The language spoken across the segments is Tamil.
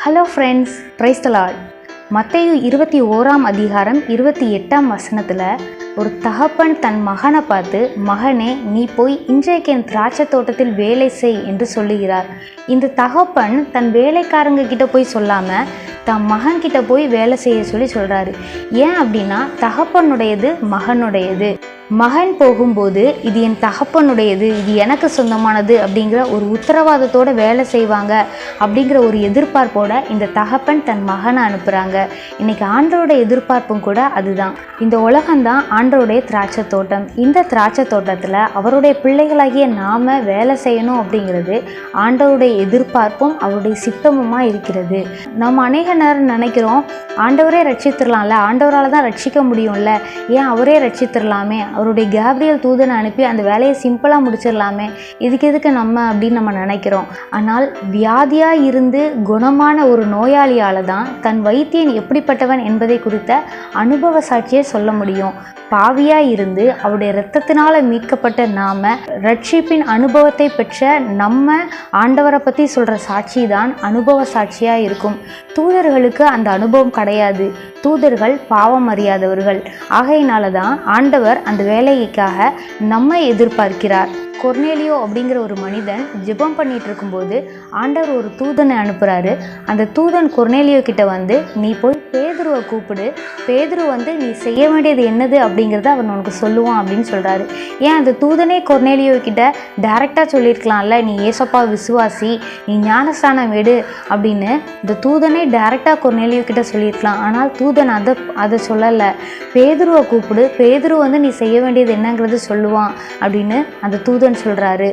Hello friends, praise the Lord. மத்தேயு 21 அதிகாரம் 28 ஒரு தகப்பன் தன் மகனை பார்த்து, மகனே, நீ போய் இன்றைக்கு என் திராட்சை தோட்டத்தில் வேலை செய் என்று சொல்லுகிறார். இந்த தகப்பன் தன் வேலைக்காரங்க கிட்ட போய் சொல்லாமல் தன் மகன்கிட்ட போய் வேலை செய்ய சொல்லி சொல்கிறாரு. ஏன் அப்படின்னா, தகப்பனுடையது மகனுடையது. மகன் போகும்போது இது என் தகப்பனுடையது, இது எனக்கு சொந்தமானது அப்படிங்கிற ஒரு உத்தரவாதத்தோடு வேலை செய்வாங்க அப்படிங்கிற ஒரு எதிர்பார்ப்போட இந்த தகப்பன் தன் மகனை அனுப்புகிறாங்க. இன்றைக்கி ஆண்டவரோட எதிர்பார்ப்பும் கூட அதுதான். இந்த உலகம்தான் ஆண்டவருடைய திராட்சை தோட்டம். இந்த திராட்சை தோட்டத்தில் அவருடைய பிள்ளைகளாகிய நாம் வேலை செய்யணும் அப்படிங்கிறது ஆண்டவருடைய எதிர்பார்ப்பும் அவருடைய சித்தமுமாக இருக்கிறது. நம்ம அநேக நேரம் நினைக்கிறோம், ஆண்டவரே ரட்சித்திரலாம்ல, ஆண்டவரால் தான் ரட்சிக்க முடியும்ல, ஏன் அவரே ரட்சித்திரலாமே, அவருடைய கேப்ரியல் தூதனை அனுப்பி அந்த வேலையை சிம்பிளாக முடிச்சிடலாமே, இதுக்கு எதுக்கு நம்ம அப்படின்னு நம்ம நினைக்கிறோம். ஆனால் வியாதியாக இருந்து குணமான ஒரு நோயாளியால் தான் தன் வைத்தியன் எப்படிப்பட்டவன் என்பதை குறித்த அனுபவ சாட்சியை சொல்ல முடியும். பாவியாக இருந்து அவருடைய இரத்தத்தினால் மீட்கப்பட்ட நாம் ரட்சிப்பின் அனுபவத்தை பெற்ற நம்ம ஆண்டவரை பற்றி சொல்கிற சாட்சி தான் அனுபவ சாட்சியாக இருக்கும். தூதர்களுக்கு அந்த அனுபவம் கிடையாது. தூதர்கள் பாவம் அறியாதவர்கள். ஆகையினால தான் ஆண்டவர் அந்த வேலைக்காக நம்மை எதிர்பார்க்கிறார். கொர்னேலியோ அப்படிங்கிற ஒரு மனிதன் ஜெபம் பண்ணிட்டு இருக்கும்போது ஆண்டவர் ஒரு தூதனை அனுப்புகிறாரு. அந்த தூதன் கொர்னேலியோ கிட்ட வந்து, நீ போய் பேதுருவை கூப்பிடு, பேதுரு வந்து நீ செய்ய வேண்டியது என்னது அப்படிங்கிறத அவன் உனக்கு சொல்லுவான் அப்படின்னு சொல்கிறாரு. ஏன் அந்த தூதனே கொர்னேலியோ கிட்ட டைரெக்டாக சொல்லியிருக்கலாம்ல, நீ ஏசப்பா விசுவாசி, நீ ஞானஸ்தானம் எடு அப்படின்னு இந்த தூதனே டைரெக்டாக கொர்னேலியோ கிட்ட சொல்லியிருக்கலாம். ஆனால் தூதன் அதை சொல்லலை. பேதுருவை கூப்பிடு, பேதுரு வந்து நீ செய்ய வேண்டியது என்னங்கிறது சொல்லுவான் அப்படின்னு அந்த தூதன் சொல்கிறாரு.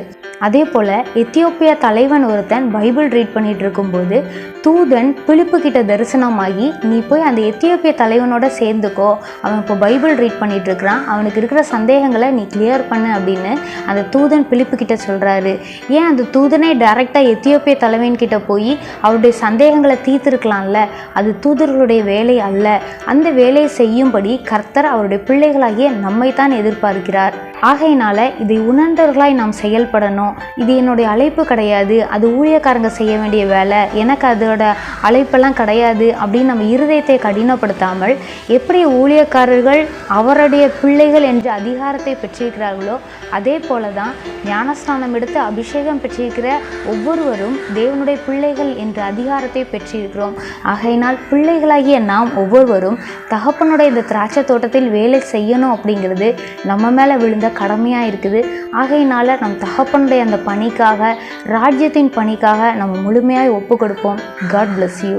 அதே போல் எத்தியோப்பியா தலைவன் ஒருத்தன் பைபிள் ரீட் பண்ணிட்டு இருக்கும்போது தூதன் பிலிப்பு கிட்ட தரிசனமாகி, நீ போய் அந்த எத்தியோப்பிய தலைவனோட சேர்ந்துக்கோ, அவன் இப்போ பைபிள் ரீட் பண்ணிட்டு இருக்கிறான், அவனுக்கு இருக்கிற சந்தேகங்களை நீ கிளியர் பண்ணு அப்படின்னு அந்த தூதன் பிலிப்பு கிட்ட சொல்கிறாரு. ஏன் அந்த தூதனே டைரெக்டாக எத்தியோப்பிய தலைவன் கிட்ட போய் அவருடைய சந்தேகங்களை தீர்த்திருக்கலாம்ல? அது தூதர்களுடைய வேலை அல்ல. அந்த வேலையை செய்யும்படி கர்த்தர் அவருடைய பிள்ளைகளாகிய நம்மைத்தான் எதிர்பார்க்கிறார். ஆகையினால இதை உணர்ந்தவர்களாய் நாம் செயல்படணும். இது என்னுடைய அழைப்பு கிடையாது, அது ஊழியக்காரங்க செய்ய வேண்டிய வேலை, எனக்கு அதோட அழைப்பெல்லாம் கிடையாது அப்படின்னு நம்ம இருதயத்தை கடினப்படுத்தாமல், எப்படி ஊழியக்காரர்கள் அவருடைய பிள்ளைகள் என்ற அதிகாரத்தை பெற்றிருக்கிறார்களோ அதே போல தான் ஞானஸ்நானம் எடுத்து அபிஷேகம் பெற்றிருக்கிற ஒவ்வொருவரும் தேவனுடைய பிள்ளைகள் என்ற அதிகாரத்தை பெற்றிருக்கிறோம். ஆகையினால் பிள்ளைகளாகிய நாம் ஒவ்வொருவரும் தகப்பனுடைய இந்த திராட்சை தோட்டத்தில் வேலை செய்யணும் அப்படிங்கிறது நம்ம மேலே விழுந்த கடமையாக இருக்குது. ஆகையினால நம் தகப்பனுடைய அந்த பணிக்காக, ராஜ்யத்தின் பணிக்காக நம்ம முழுமையாக ஒப்பு கொடுப்போம். God bless you.